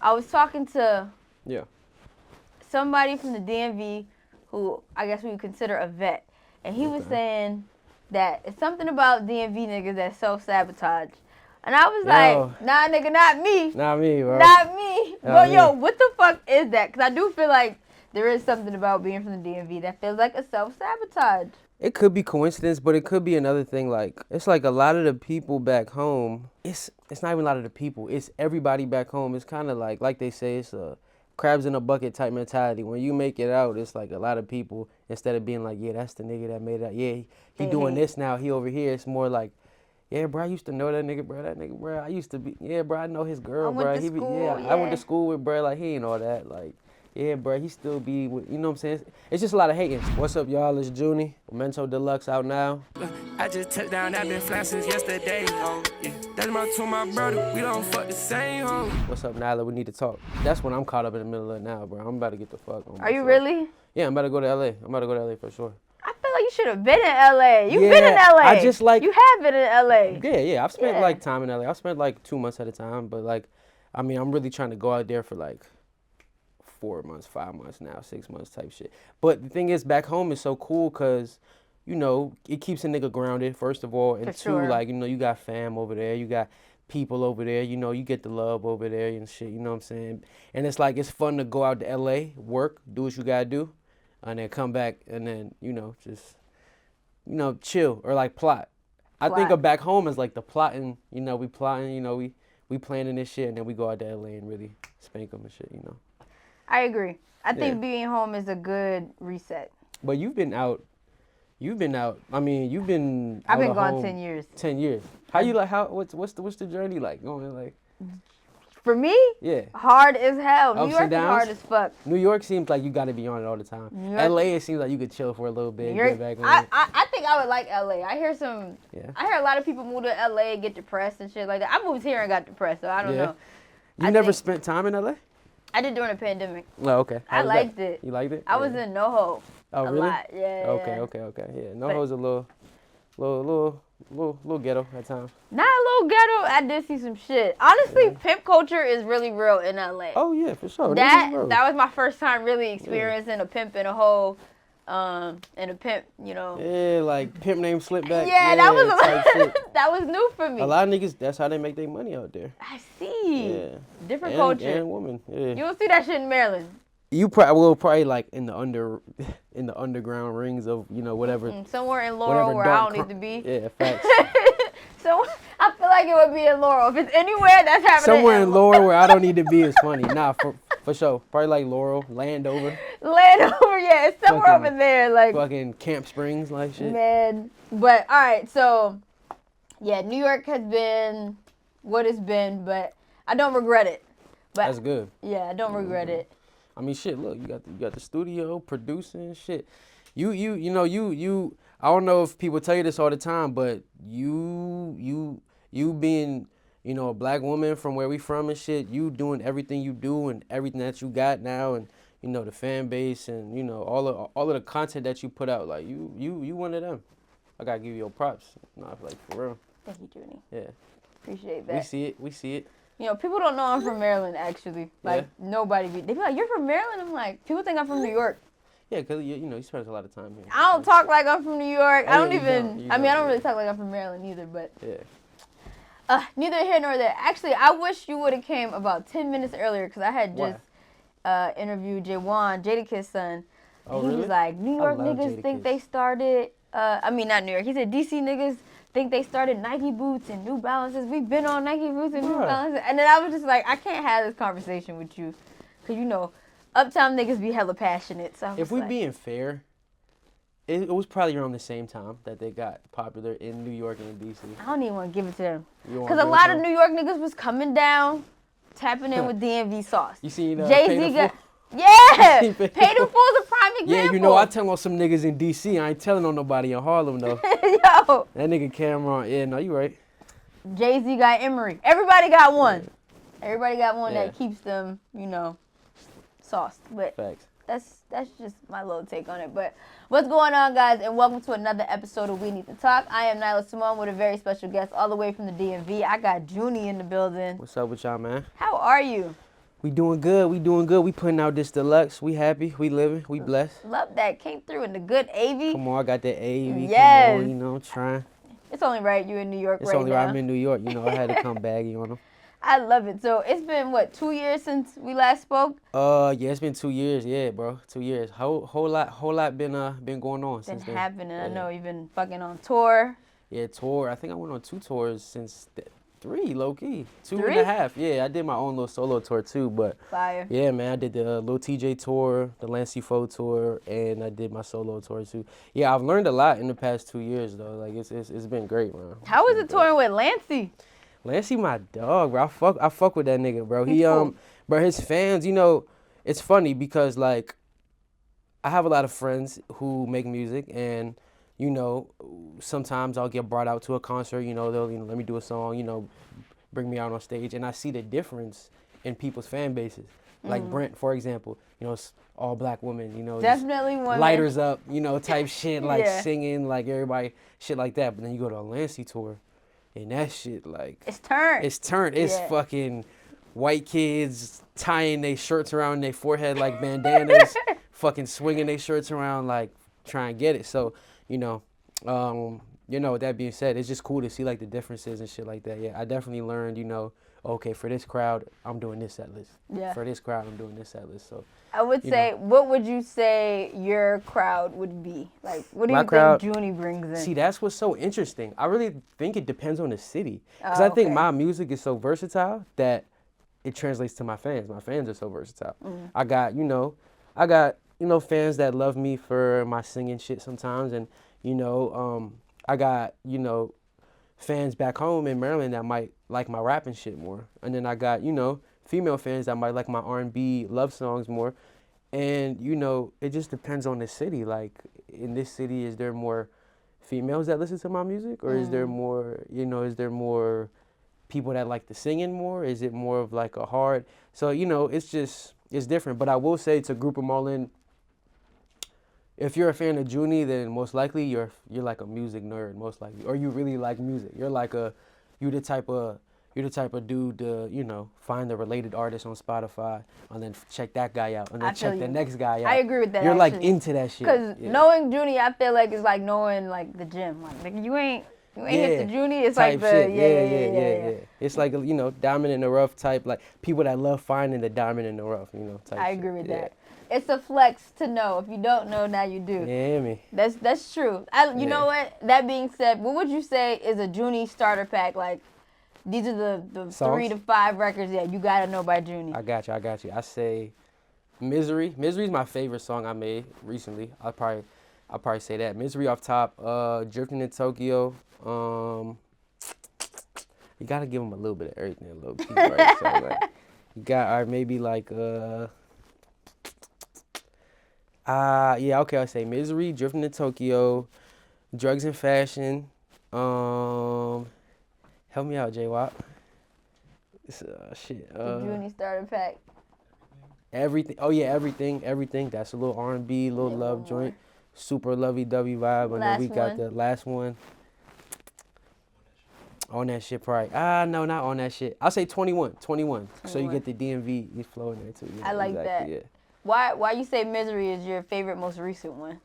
I was talking to Yeah. somebody from the DMV who I guess we would consider a vet. And he was saying that it's something about DMV niggas that self-sabotage. And I was like, nah, nigga, not me. Not me, bro. Not me. But, yo, what the fuck is that? Because I do feel like there is something about being from the DMV that feels like a self-sabotage. It could be coincidence, but it could be another thing. Like, it's like a lot of the people back home, it's not even a lot of the people. It's everybody back home. It's kind of like they say, it's a crabs in a bucket type mentality. When you make it out, it's like a lot of people, instead of being like, yeah, that's the nigga that made it out. Yeah, he doing this now. He over here. It's more like, yeah, bro, I used to know that nigga, bro. That nigga, bro, I used to be, yeah, bro, I know his girl, bro. I went to school with, bro. Like, he ain't all that. Like, yeah, bro, he still be with, you know what I'm saying? It's just a lot of hating. What's up, y'all? It's Joony. Memento Deluxe out now. I just touched down, I've been flying since yesterday, oh, yeah. That's my to my brother, we don't fuck the same, oh. What's up, Nyla? We need to talk. That's what I'm caught up in the middle of now, bro. I'm about to get the fuck on. Are you really? Yeah, I'm about to go to LA. I'm about to go to LA for sure. I feel like you should have been in LA. You've been in LA. I just like... You have been in LA. Yeah. I've spent like time in LA. I've spent like 2 months at a time, but like, I mean, I'm really trying to go out there for like 4 months, 5 months now, 6 months type shit. But the thing is, back home is so cool because, you know, it keeps a nigga grounded, first of all. And two, like, you know, you got fam over there. You got people over there. You know, you get the love over there and shit. You know what I'm saying? And it's like, it's fun to go out to LA, work, do what you got to do, and then come back and then, you know, just, you know, chill or like plot. I think of back home as like the plotting, you know, we plotting, you know, we planning this shit and then we go out to LA and really spank them and shit, you know. I agree. I think being home is a good reset. But you've been out. I mean, you've been. I've been gone 10 years. 10 years. How you like? What's the journey like? Going like. For me? Yeah. Hard as hell. New Ups York and is downs? hard as fuck. New York seems like you got to be on it all the time. LA, it seems like you could chill for a little bit. Get back on it. I think I would like LA. I hear a lot of people move to LA and get depressed and shit like that. I moved here and got depressed, so I don't know. You never spent time in LA? I did during the pandemic. Oh, okay. I liked it. You liked it? I was in NoHo. Oh, really? A lot. Yeah. Okay. Yeah, NoHo's a little ghetto at times. Not a little ghetto. I did see some shit. Honestly, pimp culture is really real in LA. Oh yeah, for sure. That was my first time really experiencing a pimp in a hoe, and a pimp, you know. Yeah, like pimp name slip back. Yeah, that was that was new for me. A lot of niggas, that's how they make their money out there. I see. Yeah. Different culture. And women. Yeah. You don't see that shit in Maryland. You probably like in the underground rings of, you know, whatever. Somewhere in Laurel where I don't need to be. Yeah, facts. So I feel like it would be in Laurel. If it's anywhere that's happening. Somewhere in Laurel where I don't need to be is funny. Nah, for sure. Probably like Laurel, Landover. Yeah, it's somewhere over there, like fucking Camp Springs, like shit. Man, but all right, so yeah, New York has been what it's been, but I don't regret it. But that's good. Yeah, I don't regret it. I mean, shit. Look, you got the studio producing shit. You I don't know if people tell you this all the time, but you being, you know, a black woman from where we from and shit. You doing everything you do and everything that you got now, and you know the fan base and you know all of the content that you put out. Like you one of them. I gotta give you your props. Nah, like for real. Thank you, Joony. Yeah. Appreciate that. We see it. You know, people don't know I'm from Maryland, actually. Like, nobody. They be like, you're from Maryland? I'm like, people think I'm from New York. Yeah, because, you know, you spend a lot of time here. I don't talk like I'm from New York. Oh, I don't really talk like I'm from Maryland either, but. Yeah. Neither here nor there. Actually, I wish you would have came about 10 minutes earlier, because I had just interviewed Jadakiss' son. Oh, he was like, New York niggas think they started, not New York. He said, DC niggas think they started Nike boots and New Balances. We've been on Nike boots and New Balances. And then I was just like, I can't have this conversation with you. Because, you know, uptown niggas be hella passionate. So if we being fair, it was probably around the same time that they got popular in New York and in DC. I don't even want to give it to them. Because a lot of New York niggas was coming down, tapping in with DMV Sauce. You seen Jay-Z got... Yeah! Pay the Fool's a prime example. Yeah, you know, I tell on some niggas in DC. I ain't telling on nobody in Harlem, though. Yo! That nigga Cameron. Yeah, no, you right. Jay-Z got Emery. Everybody got one. Yeah. Everybody got one that keeps them, you know, sauced. But facts. That's just my little take on it. But what's going on, guys? And welcome to another episode of We Need to Talk. I am Nyla Symone with a very special guest all the way from the DMV. I got Joony in the building. What's up with y'all, man? How are you? We doing good. We doing good. We putting out this deluxe. We happy. We living. We blessed. Love that. Came through in the good AV. Come on, I got that AV. Yes. Come on, you know, I'm trying. It's only right you in New York It's right only now. right I'm in New York. You know, I had to come baggy on them. I love it. So it's been, what, 2 years since we last spoke? Yeah, it's been 2 years. Yeah, bro, 2 years. Whole lot been going on since then. Been happening. Yeah. I know you've been fucking on tour. Yeah, tour. I think I went on 2 tours since 3, low key. 2 3? and a half. Yeah, I did my own little solo tour too, but Fire. yeah, man, I did the Lil TJ tour, the Lancey Foux tour, and I did my solo tour too. Yeah, I've learned a lot in the past 2 years though. Like it's been great, man. How was it touring with Lancey? Lancey, my dog, bro. I fuck with that nigga, bro. He's cool. Bro, his fans, you know, it's funny because like I have a lot of friends who make music, and you know, sometimes I'll get brought out to a concert. You know, they'll let me do a song. You know, bring me out on stage, and I see the difference in people's fan bases. Like Brent, for example. You know, it's all black women. You know, Definitely women. lighters up. You know, type shit like Yeah. singing like everybody, shit like that. But then you go to a Lancey tour. And that shit, like... It's turned. It's turned. It's Yeah. fucking white kids tying their shirts around their forehead like bandanas, fucking swinging their shirts around like trying to get it. So, you know, with that being said, it's just cool to see like the differences and shit like that. Yeah, I definitely learned, you know, okay, for this crowd, I'm doing this set list. Yeah. For this crowd, I'm doing this set list. So I would say, what would you say your crowd would be? Like, what do My you crowd- think Joony brings in? see, that's what's so interesting. I really think it depends on the city. Because Oh, I think okay. my music is so versatile that it translates to my fans. My fans are so versatile. I got fans that love me for my singing shit sometimes. And, I got, fans back home in Maryland that might like my rapping shit more. And then I got, female fans that might like my R&B love songs more. And, it just depends on the city. Like, in this city, is there more females that listen to my music? Or is there more, people that like the singing more? Is it more of like a hard? So, it's different. But I will say, to group them all in, if you're a fan of Joony, then most likely you're like a music nerd, most likely. Or you really like music. You're the type of dude to, find the related artist on Spotify and then check that guy out and then check the next guy out. I agree with that. You're like actually. into that shit. Because knowing Joony, I feel like it's like knowing like the gym. Like, nigga, you ain't hit the Joony. It's like the shit. yeah. It's like diamond in the rough type, like people that love finding the diamond in the rough, type I shit. agree with Yeah. that. It's a flex to know. If you don't know, now you do. Yeah, me. That's true. You know what? That being said, what would you say is a Joony starter pack? Like, these are the Songs? 3 to 5 records that you gotta know by Joony. I got you. I say Misery. Misery's my favorite song I made recently. I'll probably say that. Misery off top. Drifting in Tokyo. You gotta give them a little bit of everything, low key, right? So like, you got maybe like I'll say Misery, Drifting in Tokyo, Drugs and Fashion. Help me out, J-Wop. Shit. The Joony starter pack. Everything. Oh yeah, everything. That's a little R&B, little Yeah, love one joint, super lovey-dovey vibe. And then we got the last one. On that shit, probably. No, not on that shit. I'll say 21. So you get the DMV flow in there too. I like that. Yeah. Why you say Misery is your favorite, most recent one?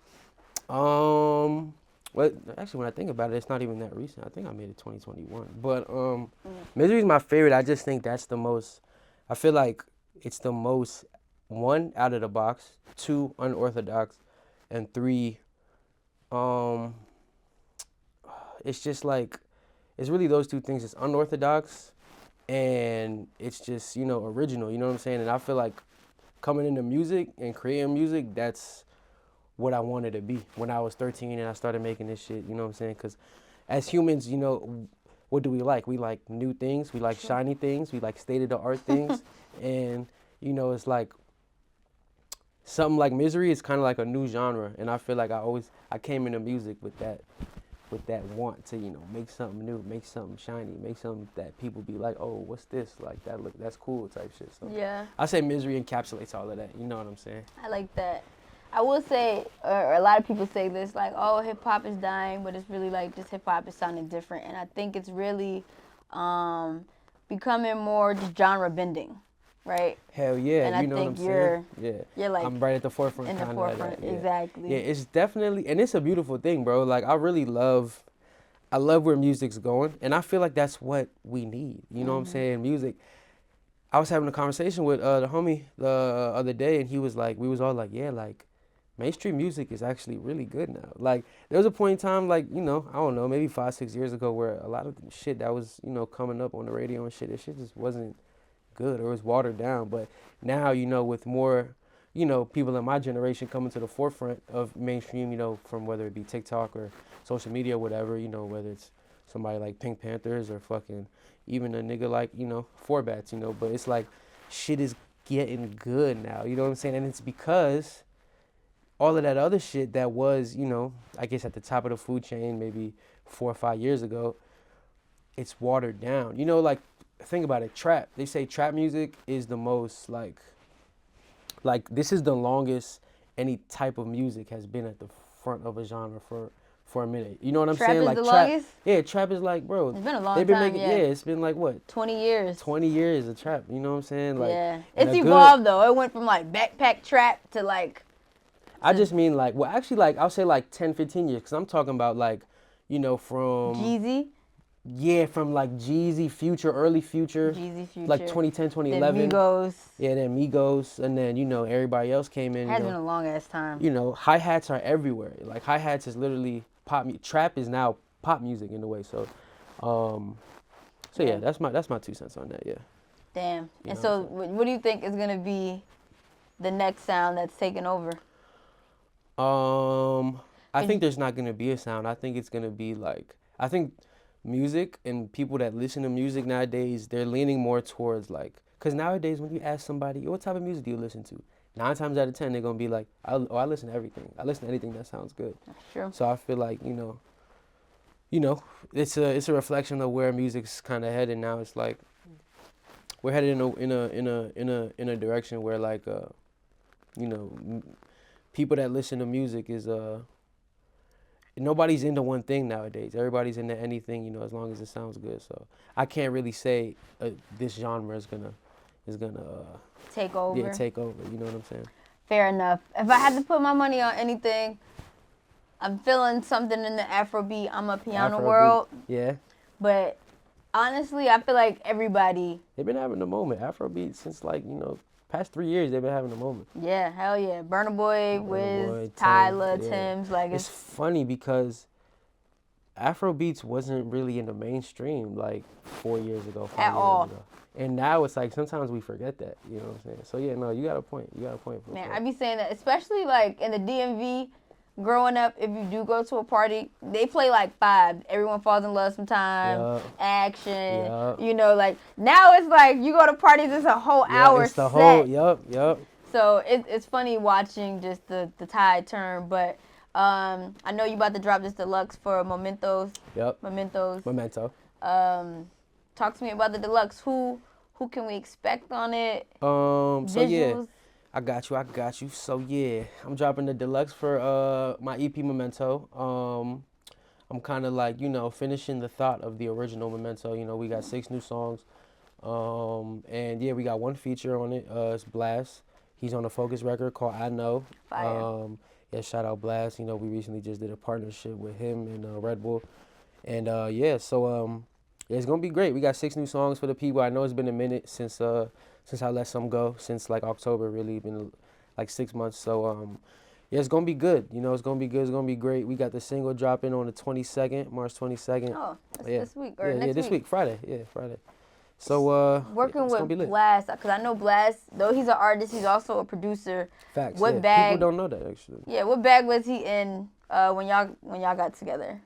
Well, actually, when I think about it, it's not even that recent. I think I made it 2021. But Misery is my favorite. I just think that's the most. I feel like it's the most, 1, out of the box, 2, unorthodox, and 3, it's just like, it's really those 2 things. It's unorthodox, and it's just original. You know what I'm saying? And I feel like coming into music and creating music, that's what I wanted to be when I was 13 and I started making this shit, you know what I'm saying? Because as humans, what do we like? We like new things, we like shiny things, we like state-of-the-art things, and, it's like something like Misery is kind of like a new genre, and I feel like I came into music with that want to, make something new, make something shiny, make something that people be like, oh, what's this? Like, that's cool type shit. So Yeah. I say Misery encapsulates all of that, you know what I'm saying? I like that. I will say, or a lot of people say this, like, oh, hip hop is dying, but it's really like just hip hop is sounding different. And I think it's really becoming more just genre bending. right? Hell yeah, And I you know what I'm think saying? Yeah. you're like I'm right at the forefront in the kinda of forefront, that. Yeah. exactly. Yeah, it's definitely, and it's a beautiful thing, bro. Like I love where music's going, and I feel like that's what we need. You know what I'm saying? Music. I was having a conversation with the homie the other day, and he was like, we was all like, yeah, like mainstream music is actually really good now. Like there was a point in time, like, you know, I don't know, maybe 5-6 years ago, where a lot of shit that was, you know, coming up on the radio and shit, that shit just wasn't good or was watered down. But now, you know, with more, you know, people in my generation coming to the forefront of mainstream, you know, from whether it be TikTok or social media, whatever, you know, whether it's somebody like Pink Panthers or fucking even a nigga like, you know, Four Bats, you know, but it's like shit is getting good now, you know what I'm saying? And it's because all of that other shit that was, you know, I guess at the top of the food chain maybe 4 or 5 years ago, it's watered down. You know, like, think about it, trap. They say trap music is the most, like this is the longest any type of music has been at the front of a genre for a minute. You know what I'm Trap saying? is Like the trap. longest? Yeah, trap is like, bro. It's been a long they've been time, making, yeah. it's been like what? 20 years. 20 years of trap. You know what I'm saying? Like, yeah. and It's a good- evolved though. It went from like backpack trap to like. I just mean like, well, actually, like I'll say like 10, 15 years, because I'm talking about like, you know, from Jeezy. Yeah, from like Jeezy, Future, early Future, Jeezy, Future. like 2010, Then 2011. Migos. Yeah, then Migos, and then, you know, everybody else came in. It has you know, been a long ass time. You know, hi-hats are everywhere. Like hi-hats is literally trap is now pop music in a way. So, yeah, that's my 2 cents on that. Yeah. Damn. You And know so, what do you think is gonna be the next sound that's taking over? I think there's not gonna be a sound. I think it's gonna be like, I think music and people that listen to music nowadays, they're leaning more towards like, because nowadays when you ask somebody, what type of music do you listen to? 9 times out of 10, they're gonna be like, I listen to everything. I listen to anything that sounds good. That's true. So I feel like, you know, it's a reflection of where music's kind of headed now. It's like we're headed in a direction where like you know, people that listen to music is nobody's into one thing nowadays. Everybody's into anything, you know, as long as it sounds good. So I can't really say this genre is gonna take over. Yeah, take over. You know what I'm saying? Fair enough. If I had to put my money on anything, I'm feeling something in the Afrobeat. I'm a piano Afrobeat. world. Yeah. But honestly, I feel like everybody. They've been having a moment. Afrobeat since like, you know, past 3 years they've been having a moment. Yeah, hell yeah. Burna Boy, Wiz, Tim, Tyler, yeah. Tim's, like it's funny because Afrobeats wasn't really in the mainstream like 4 years ago, 5 At years all. ago. And now it's like sometimes we forget that, you know what I'm saying? So yeah, no, you got a point. You got a point for Man, sure. I be saying that, especially like in the DMV, growing up, if you do go to a party, they play like Five. Everyone Falls in Love Sometime, Yup. Action. Yup. You know, like now it's like you go to parties, it's a whole hour it's the set. whole, yup. So it's funny watching just the tide turn. But I know you about to drop this deluxe for Mementos. Yup. Mementos. Memento. Talk to me about the deluxe. Who can we expect on it? So yeah, Visuals? I got you. So yeah, I'm dropping the deluxe for my EP Memento. I'm kind of like, you know, finishing the thought of the original Memento. You know, we got 6 new songs. And yeah, we got 1 feature on it. It's Blast. He's on a Focus record called I Know. Fire. Yeah, shout out Blast. You know, we recently just did a partnership with him and Red Bull. And yeah, so yeah, it's gonna be great. We got 6 new songs for the people. I know it's been a minute since I let some go, since like October, really been like 6 months. So yeah, it's gonna be good. You know, it's gonna be good. It's gonna be great. We got the single dropping on the 22nd, March 22nd. Oh, that's yeah. this week or next week? Yeah, this week, Friday. Yeah, Friday. So working it's gonna be with lit. Blast, because I know Blast, though he's an artist, he's also a producer. Facts. What yeah. bag? People don't know that actually. Yeah, what bag was he in when y'all got together?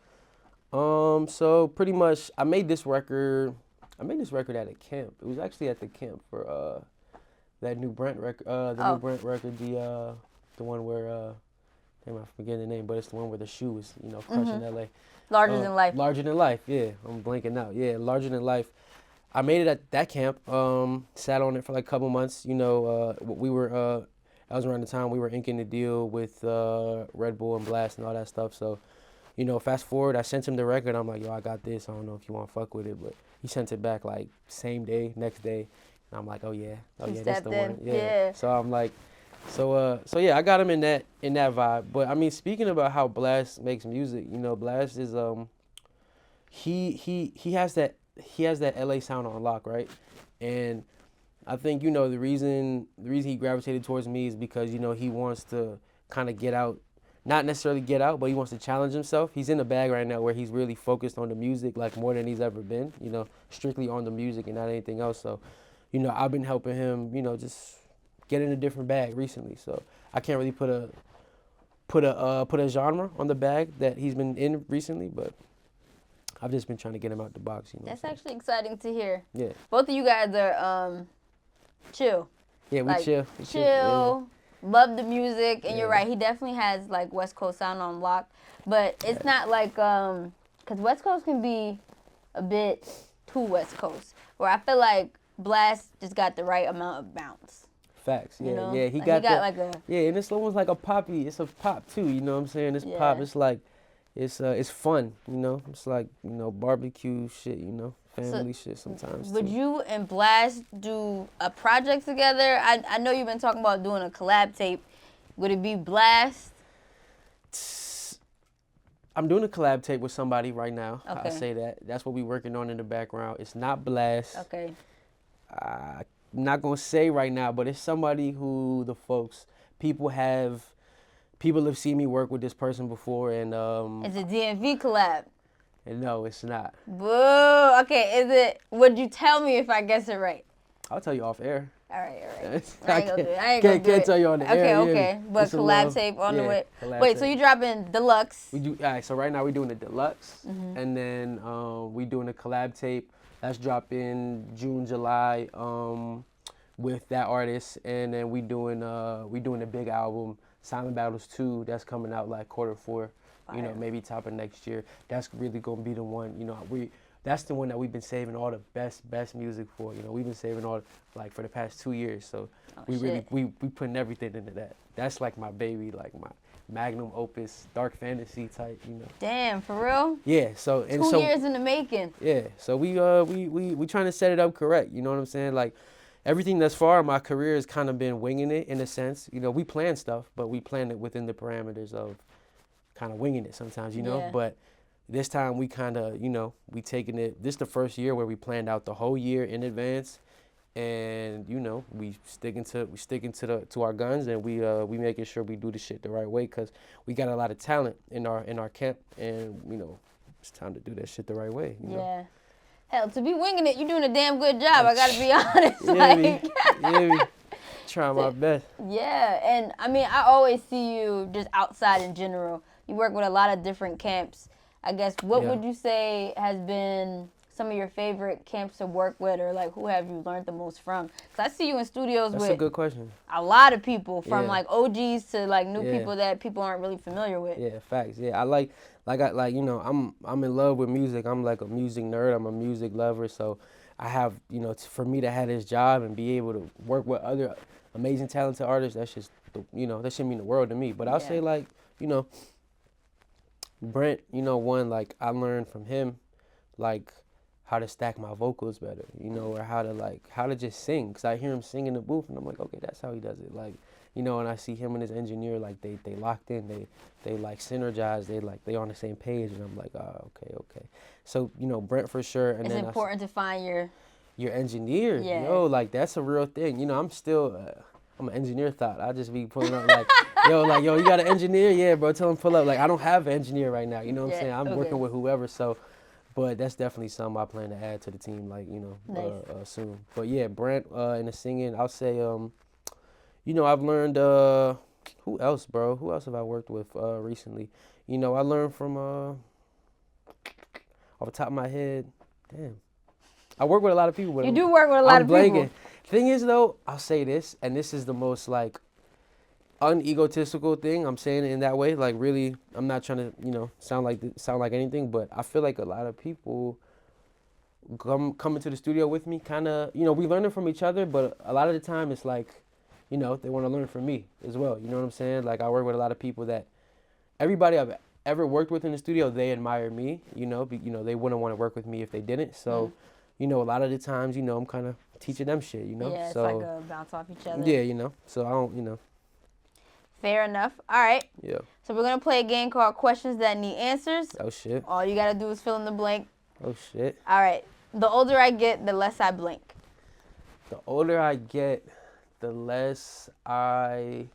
So pretty much, I made this record at a camp. It was actually at the camp for that new Brent record. New Brent record, the one where I'm forgetting the name, but it's the one where the shoe was, you know, crushing LA. Larger Than Life. Larger Than Life, yeah. I'm blanking out. Yeah, Larger Than Life. I made it at that camp. Sat on it for like a couple months. You know, we were. That was around the time we were inking the deal with Red Bull and Blast and all that stuff. So, you know, fast forward, I sent him the record. I'm like, yo, I got this. I don't know if you want to fuck with it, but he sent it back like same day, next day. I'm like, oh yeah, this stepped the in. one. Yeah. So I'm like, so yeah, I got him in that vibe. But I mean, speaking about how Blast makes music, you know, Blast is he has that LA sound on lock, right? And I think, you know, the reason he gravitated towards me is because, you know, he wants to kind of get out, not necessarily get out, but he wants to challenge himself. He's in a bag right now where he's really focused on the music, like more than he's ever been, you know, strictly on the music and not anything else. So, you know, I've been helping him, you know, just get in a different bag recently. So I can't really put a genre on the bag that he's been in recently, but I've just been trying to get him out the box, you know. That's actually exciting to hear. Yeah. Both of you guys are chill. Yeah, we chill. We chill. Yeah. Love the music, and Yeah. you're right. He definitely has like West Coast sound on lock, but it's not like because West Coast can be a bit too West Coast. Where I feel like Blast just got the right amount of bounce. Facts. Yeah, You know? yeah. He Like, got like a and it's almost like a poppy. It's a pop too. You know what I'm saying? It's pop. It's like it's fun. You know, it's like, you know, barbecue shit. You know, family shit sometimes. Would too. you and Blast do a project together? I know you've been talking about doing a collab tape. Would it be Blast? I'm doing a collab tape with somebody right now. Okay. I say that. That's what we're working on in the background. It's not Blast. Okay. I'm not gonna say right now, but it's somebody who people have seen me work with this person before, and It's a DMV collab. and no, it's not. Boo. Okay, is it? Would you tell me if I guess it right? I'll tell you off air. All right. I I ain't gonna do it. I ain't gonna do can't it. tell you on the air. Okay. But It's a collab little- tape on the yeah, way. collab Wait, tape. so you dropping deluxe? We do. All right. So right now we're doing the deluxe, Mm-hmm. and then we doing a collab tape that's dropping June, July, with that artist, and then we doing a big album, Silent Battles 2, that's coming out like Q4, you know, maybe top of next year. That's really gonna be the one. You know, that's the one that we've been saving all the best music for. You know, we've been saving all like for the past 2 years. So we putting everything into that. That's like my baby, like my magnum opus, dark fantasy type. You know. Damn, for real? Yeah. So 2 years in the making. Yeah. So we trying to set it up correct. You know what I'm saying? Like everything thus far in my career has kind of been winging it in a sense. You know, we plan stuff, but we plan it within the parameters of kind of winging it sometimes, you know. Yeah. But this time we kind of, you know, we taking it. This is the first year where we planned out the whole year in advance, and you know, we sticking to our guns, and we making sure we do the shit the right way, because we got a lot of talent in our camp, and you know, it's time to do that shit the right way. You know? Hell, to be winging it, you're doing a damn good job. I gotta be honest. Trying my best. Yeah, and I mean, I always see you just outside in general. You work with a lot of different camps. I guess, what would you say has been some of your favorite camps to work with, or like who have you learned the most from? Because I see you in studios That's with a good question. A lot of people, from like OGs to like new people that people aren't really familiar with. Yeah, facts. Yeah, I you know, I'm in love with music. I'm like a music nerd. I'm a music lover. So I have, you know, for me to have this job and be able to work with other amazing, talented artists, that's just, you know, that should mean the world to me. But I'll say, like, you know, Brent, you know, one, like, I learned from him, like, how to stack my vocals better, you know, or how to just sing. Because I hear him sing in the booth, and I'm like, okay, that's how he does it. Like, you know, and I see him and his engineer, like, they locked in, they like, synergize, they on the same page, and I'm like, oh, okay. So, you know, Brent for sure. And it's then important to find your engineer. Yo, like, that's a real thing. You know, I'm still, I'm an engineer thought. I just be pulling up like, yo, you got an engineer? Yeah, bro, tell him pull up. Like, I don't have an engineer right now. You know what I'm saying? I'm working with whoever. So, but that's definitely something I plan to add to the team, like, you know, soon. But yeah, Brent in the singing, I'll say, you know, I've learned, who else, bro? Who else have I worked with recently? You know, I learned from, off the top of my head, damn. I work with a lot of people. You do work with a lot of people. Thing is, though, I'll say this, and this is the most, like, unegotistical thing. I'm saying it in that way. Like, really, I'm not trying to, you know, sound like anything, but I feel like a lot of people come into the studio with me, kind of, you know, we learning from each other, but a lot of the time it's like, you know, they want to learn from me as well. You know what I'm saying? Like, I work with a lot of people that everybody I've ever worked with in the studio, they admire me, you know, they wouldn't want to work with me if they didn't. So, you know, a lot of the times, you know, I'm kind of teaching them shit, you know. Yeah, it's so, like a bounce off each other. Yeah, you know. So I don't, you know. Fair enough. All right. Yeah. So we're gonna play a game called Questions That Need Answers. Oh shit. All you gotta do is fill in the blank. Oh shit. All right. The older I get, the less I blink. The older I get, the less I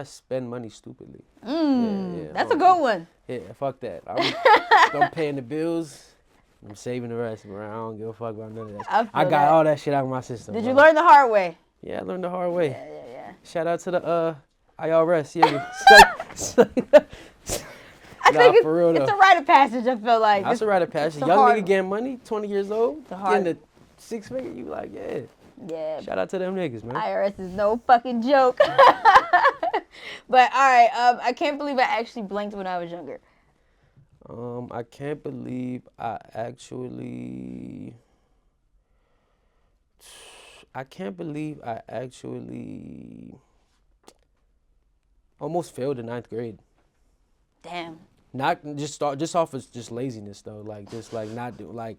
spend money stupidly. That's a good one. Yeah, fuck that. I'm paying the bills. I'm saving the rest, bro. I don't give a fuck about none of that. I got all that shit out of my system. Did you learn the hard way? Yeah, I learned the hard way. Yeah. Shout out to the IRS. Yeah. I think for real, it's a rite of passage, I feel like. That's a rite of passage. Young nigga getting money, 20 years old, getting a 6-figure, you like, yeah. Yeah. Shout out to them niggas, man. IRS is no fucking joke. But, all right, I can't believe I actually blinked when I was younger. I can't believe I actually almost failed in 9th grade. Damn. Not just off of just laziness though, like just like not do like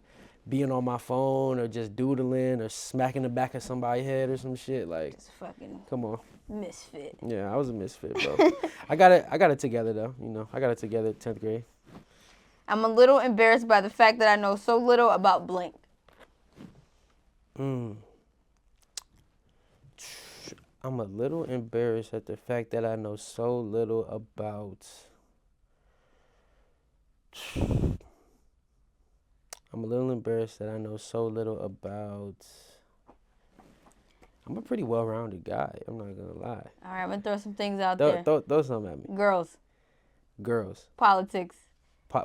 being on my phone or just doodling or smacking the back of somebody's head or some shit like. Just fucking. Come on. Misfit. Yeah, I was a misfit, bro. I got it together though, you know. I got it together at 10th grade. I'm a little embarrassed by the fact that I know so little about Blink. I'm a little embarrassed at the fact that I know so little about. I'm a little embarrassed that I know so little about. I'm a pretty well-rounded guy. I'm not gonna lie. All right, I'm gonna throw some things out there. Throw something at me. Girls. Politics.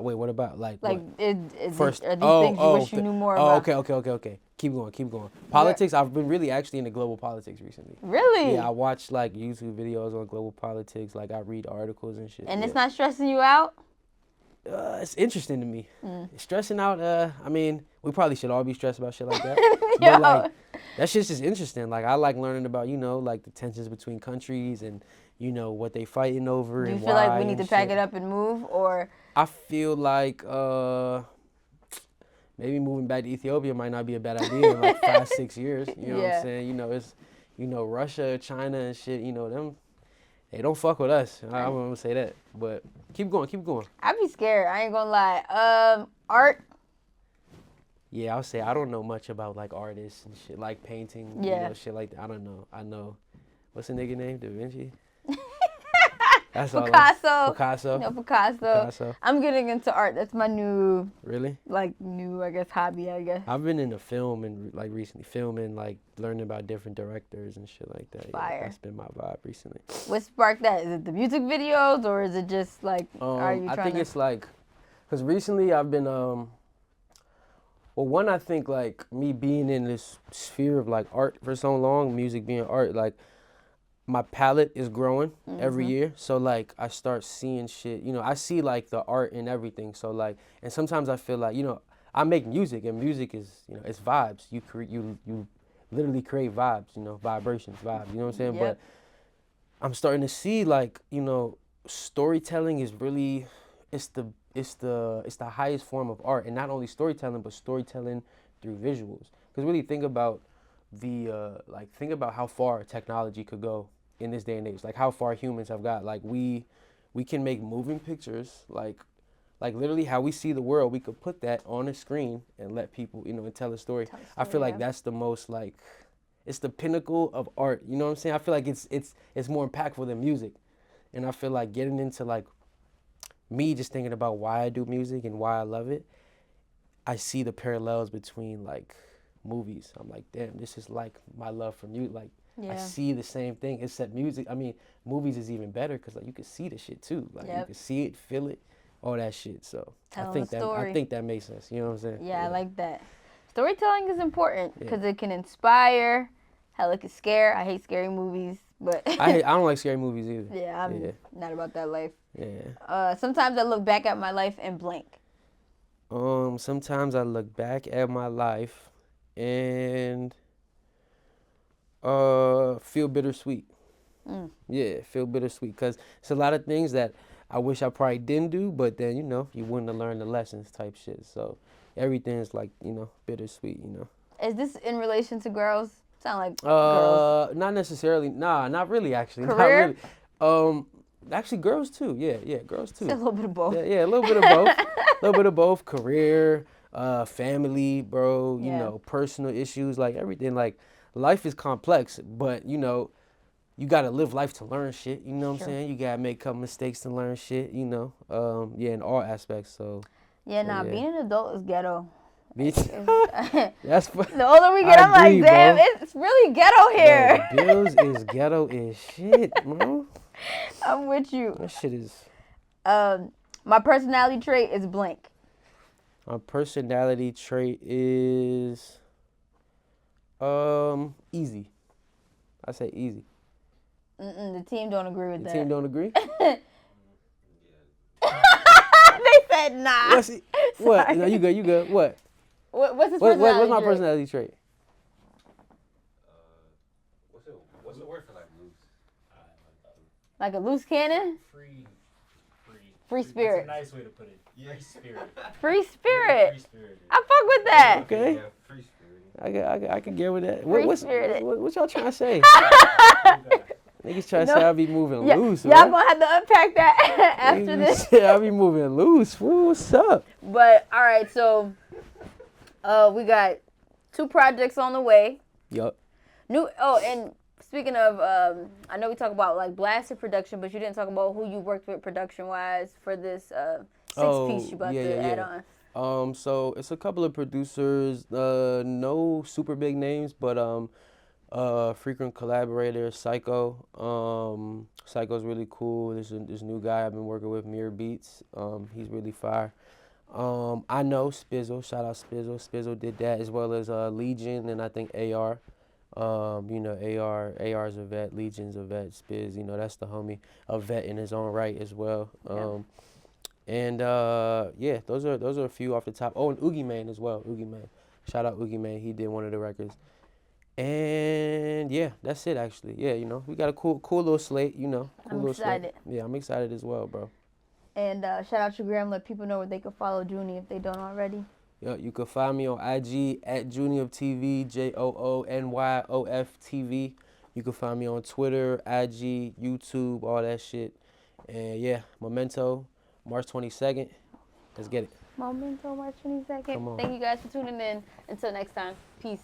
Wait, what about like? Like, what? are these things you wish you knew more about? Okay. Keep going. Politics. I've been really actually into global politics recently. Really? Yeah, I watch like YouTube videos on global politics. Like I read articles and shit. And it's not stressing you out? It's interesting to me. Stressing out. I mean, we probably should all be stressed about shit like that. Yo. But like, that shit's just interesting. Like I like learning about, you know, like the tensions between countries and, you know, what they fighting over. Do you and feel why like we need to pack it up and move, or? I feel like maybe moving back to Ethiopia might not be a bad idea in like 5-6 years. You know what I'm saying? You know, it's, you know, Russia, China and shit, you know, them, they don't fuck with us. I'm gonna say that. But keep going. I'd be scared. I ain't gonna lie. Art. Yeah, I'll say I don't know much about like artists and shit, like painting, you know, shit like that. I don't know. I know, what's the nigga name? Da Vinci? That's Picasso. No, Picasso. Picasso. I'm getting into art. That's my new. Really? I guess, hobby, I guess. I've been into film and like recently filming, like learning about different directors and shit like that. Fire. Yeah, that's been my vibe recently. What sparked that? Is it the music videos or is it just like, are you trying I think it's like, because recently I've been, well, one, I think like me being in this sphere of like art for so long, music being art, like my palette is growing every year. So like I start seeing shit, you know, I see like the art in everything. So like, and sometimes I feel like, you know, I make music and music is, you know, it's vibes. You literally create vibes, you know, vibrations, vibes, you know what I'm saying? Yep. But I'm starting to see like, you know, storytelling is really, it's the highest form of art. And not only storytelling, but storytelling through visuals. Because really think about think about how far technology could go in this day and age, like how far humans have got. Like we can make moving pictures, like literally how we see the world. We could put that on a screen and let people, you know, and tell a story. I feel like that's the most like, it's the pinnacle of art. You know what I'm saying? I feel like it's more impactful than music, and I feel like getting into like me just thinking about why I do music and why I love it. I see the parallels between like movies. I'm like, damn, this is like my love for music. Like, I see the same thing, except music. I mean, movies is even better because like you can see the shit too. Like you can see it, feel it, all that shit. So I think that makes sense. You know what I'm saying? Yeah, I like that. Storytelling is important because it can inspire. Hell, it can scare. I hate scary movies, but I don't like scary movies either. Yeah, I'm not about that life. Yeah. Sometimes I look back at my life and blank. Sometimes I look back at my life and feel bittersweet. Yeah, feel bittersweet because it's a lot of things that I wish I probably didn't do, but then, you know, you wouldn't have learned the lessons type shit. So everything's like, you know, bittersweet, you know. Is this in relation to girls? Sound like girls. Not necessarily. Nah, not really, actually. Career? Not really. Actually, girls too. Yeah, girls too. It's a little bit of both. Yeah, a little bit of both. A little bit of both. Career, family, bro. You know, personal issues, like everything. Like life is complex, but you know, you gotta live life to learn shit. You know what I'm saying? You gotta make couple mistakes to learn shit. You know, yeah, in all aspects. So. Yeah, being an adult is ghetto. That's the older we get, I'm like, damn, bro. It's really ghetto here. Bro, bills is ghetto as shit, bro. I'm with you. That shit is. My personality trait is blank. My personality trait is easy. I say easy. The team don't agree with that. The team don't agree? They said nah. What? No, you good. What? What's his personality What's my trait? personality trait? What's the word for like loose? Like a loose cannon? Free spirit. That's a nice way to put it. Yeah, spirit. Free spirit. Free spirit. I fuck with that. Okay. Yeah, free spirit. I can get with that. Free-spirited. What y'all trying to say? Niggas trying to say I be moving loose. Y'all gonna have to unpack that after this. I be moving loose. Fool, what's up? But all right, so we got 2 projects on the way. Yup. And speaking of, I know we talk about like blasted production, but you didn't talk about who you worked with production wise for this 6-piece you about to add on. So it's a couple of producers, no super big names, but frequent collaborator, Psycho. Psycho's really cool. There's this new guy I've been working with, Mirror Beats. He's really fire. I know Spizzle. Shout out Spizzle. Spizzle did that, as well as Legion and I think AR. You know, AR's a vet, Legion's a vet, Spiz, you know, that's the homie, a vet in his own right as well. And yeah, those are a few off the top. Oh, and Oogie Man as well. Oogie Man. Shout out Oogie Man. He did one of the records. And yeah, that's it actually. Yeah, you know, we got a cool little slate, you know. Cool I'm excited. Slate. Yeah, I'm excited as well, bro. And shout out your gram. Let people know where they can follow Joony if they don't already. Yo, you can find me on IG at Joony of TV, JOONYOF TV. You can find me on Twitter, IG, YouTube, all that shit. And yeah, Memento, March 22nd. Let's get it. Memento, March 22nd. Come on. Thank you guys for tuning in. Until next time, peace.